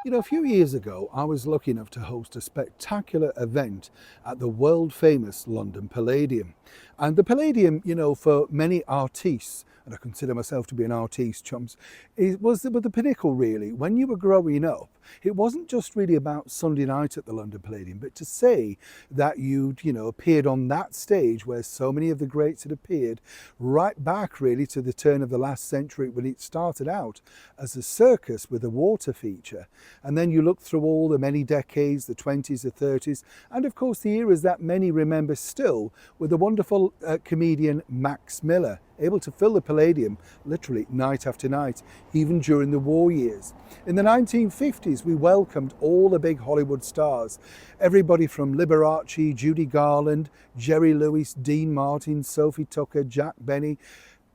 You know, a few years ago, I was lucky enough to host a spectacular event at the world famous London Palladium. And the Palladium, you know, for many artistes, and I consider myself to be an artiste, chums, it was the pinnacle really. When you were growing up, it wasn't just really about Sunday night at the London Palladium, but to say that you'd appeared on that stage where so many of the greats had appeared, right back really to the turn of the last century when it started out as a circus with a water feature. And then you look through all the many decades, the 20s, the 30s, and of course the eras that many remember still, with the wonderful comedian Max Miller, able to fill the Palladium literally night after night, even during the war years. In the 1950s, we welcomed all the big Hollywood stars, everybody from Liberace, Judy Garland, Jerry Lewis, Dean Martin, Sophie Tucker, Jack Benny.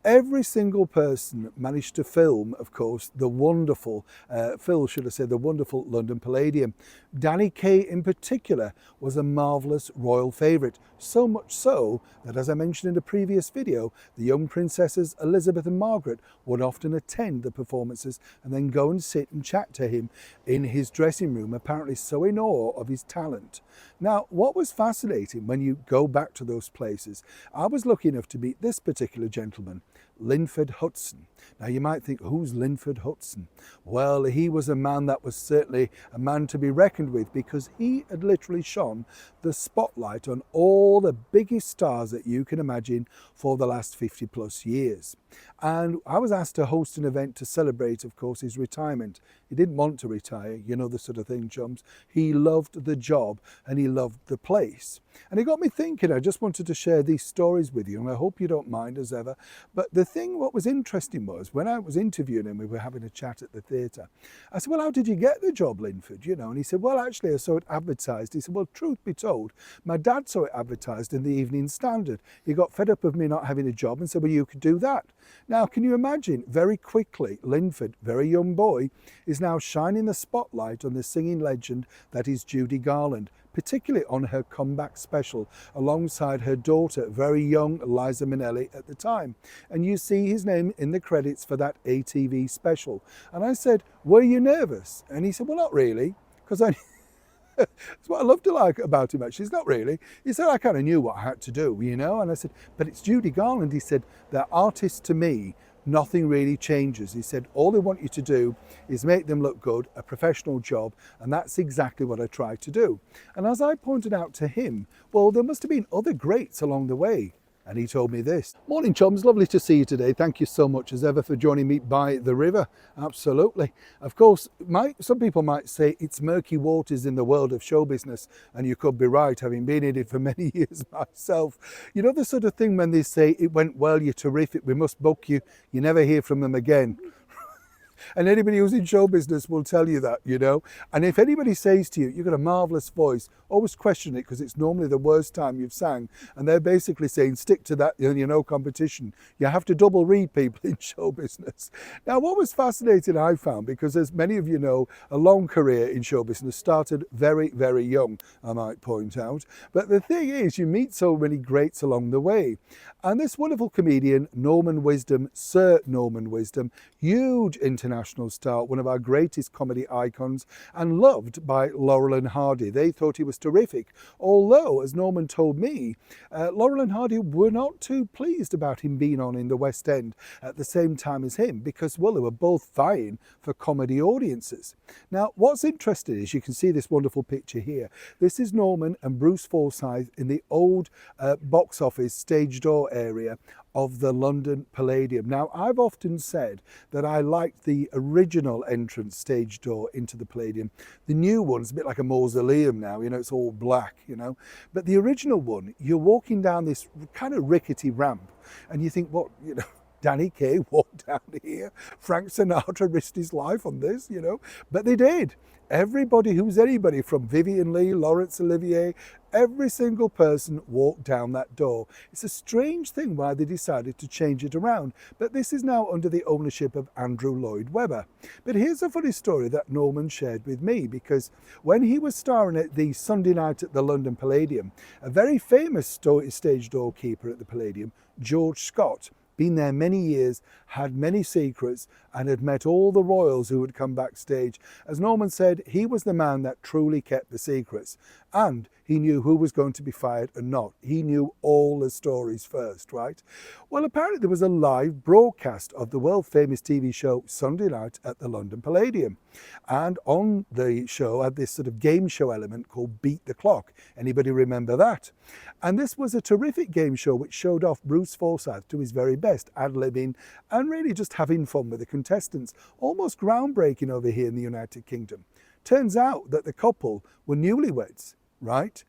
Every single person managed to film, of course, the wonderful, the wonderful London Palladium. Danny Kaye in particular was a marvellous royal favourite, so much so that, as I mentioned in a previous video, the young princesses Elizabeth and Margaret would often attend the performances and then go and sit and chat to him in his dressing room, apparently so in awe of his talent. Now, what was fascinating when you go back to those places, I was lucky enough to meet this particular gentleman, Linford Hudson. Now you might think, who's Linford Hudson? Well, he was a man that was certainly a man to be reckoned with, because he had literally shone the spotlight on all the biggest stars that you can imagine for the last 50 plus years. And I was asked to host an event to celebrate, of course, his retirement. He didn't want to retire, you know the sort of thing, chums. He loved the job and he loved the place. And it got me thinking. I just wanted to share these stories with you, and I hope you don't mind as ever. But what was interesting was, when I was interviewing him, we were having a chat at the theatre. I said, well, how did you get the job, Linford? And he said, well, actually, I saw it advertised. He said, well, truth be told, my dad saw it advertised in the Evening Standard. He got fed up of me not having a job and said, well, you could do that. Now, can you imagine? Very quickly, Linford, very young boy, is now shining the spotlight on the singing legend that is Judy Garland, particularly on her comeback special, alongside her daughter, very young Liza Minnelli at the time. And you see his name in the credits for that ATV special. And I said, were you nervous? And he said, well, not really, because that's what I love to like about him, actually. It's not really. He said, I kind of knew what I had to do, And I said, but it's Judy Garland. He said, they're artists to me. Nothing really changes. He said, all they want you to do is make them look good, a professional job, and that's exactly what I tried to do. And as I pointed out to him, well, there must have been other greats along the way. And he told me this. Morning, chums. Lovely to see you today. Thank you so much as ever for joining me by the river. Absolutely. Of course, some people might say it's murky waters in the world of show business, and you could be right, having been in it for many years myself. You know the sort of thing when they say, it went well, you're terrific, we must book you, you never hear from them again. And anybody who's in show business will tell you that, And if anybody says to you, you've got a marvellous voice, always question it, because it's normally the worst time you've sang. And they're basically saying, stick to that, competition. You have to double read people in show business. Now, what was fascinating, I found, because as many of you know, a long career in show business started very, very young, I might point out. But the thing is, you meet so many greats along the way. And this wonderful comedian, Norman Wisdom, Sir Norman Wisdom, huge international star, one of our greatest comedy icons, and loved by Laurel and Hardy. They thought he was terrific, although, as Norman told me, Laurel and Hardy were not too pleased about him being on in the West End at the same time as him, because, well, they were both vying for comedy audiences. Now, what's interesting is you can see this wonderful picture here. This is Norman and Bruce Forsyth in the old box office stage door area of the London Palladium. Now, I've often said that I liked the original entrance stage door into the Palladium. The new one's a bit like a mausoleum now, it's all black, But the original one, you're walking down this kind of rickety ramp and you think, what, Danny Kaye walked down here, Frank Sinatra risked his life on this, But they did. Everybody who's anybody, from Vivian Leigh, Laurence Olivier, every single person walked down that door. It's a strange thing why they decided to change it around, but this is now under the ownership of Andrew Lloyd Webber. But here's a funny story that Norman shared with me, because when he was starring at the Sunday night at the London Palladium, a very famous stage doorkeeper at the Palladium, George Scott, been there many years, had many secrets, and had met all the royals who had come backstage. As Norman said, he was the man that truly kept the secrets, and he knew who was going to be fired and not. He knew all the stories first, right? Well, apparently there was a live broadcast of the world famous TV show Sunday Night at the London Palladium. And on the show had this sort of game show element called Beat the Clock. Anybody remember that? And this was a terrific game show which showed off Bruce Forsyth to his very best, ad-libbing and really just having fun with the contestants. Almost groundbreaking over here in the United Kingdom. Turns out that the couple were newlyweds, right?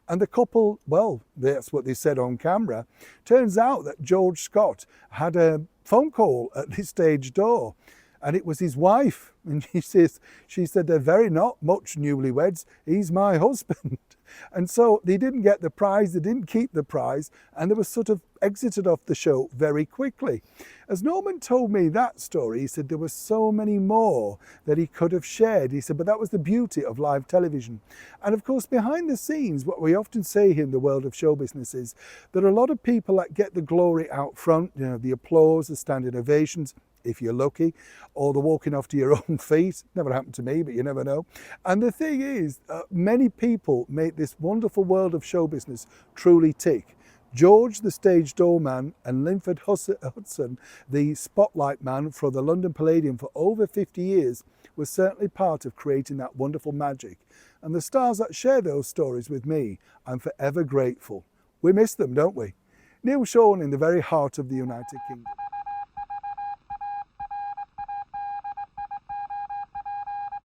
And the couple, well, that's what they said on camera. Turns out that George Scott had a phone call at the stage door, and it was his wife. And she said, they're very not much newlyweds. He's my husband. And so they didn't get the prize, they didn't keep the prize, and they were sort of exited off the show very quickly. As Norman told me that story, he said there were so many more that he could have shared. He said, but that was the beauty of live television. And of course, behind the scenes, what we often say here in the world of show business is there are a lot of people that get the glory out front, you know, the applause, the standing ovations, if you're lucky, or the walking off to your own feet. Never happened to me, but you never know. And the thing is, many people make this wonderful world of show business truly tick. George, the stage doorman, and Linford Hudson, the spotlight man for the London Palladium for over 50 years, was certainly part of creating that wonderful magic. And the stars that share those stories with me, I'm forever grateful. We miss them, don't we? Neil Sean in the very heart of the United Kingdom.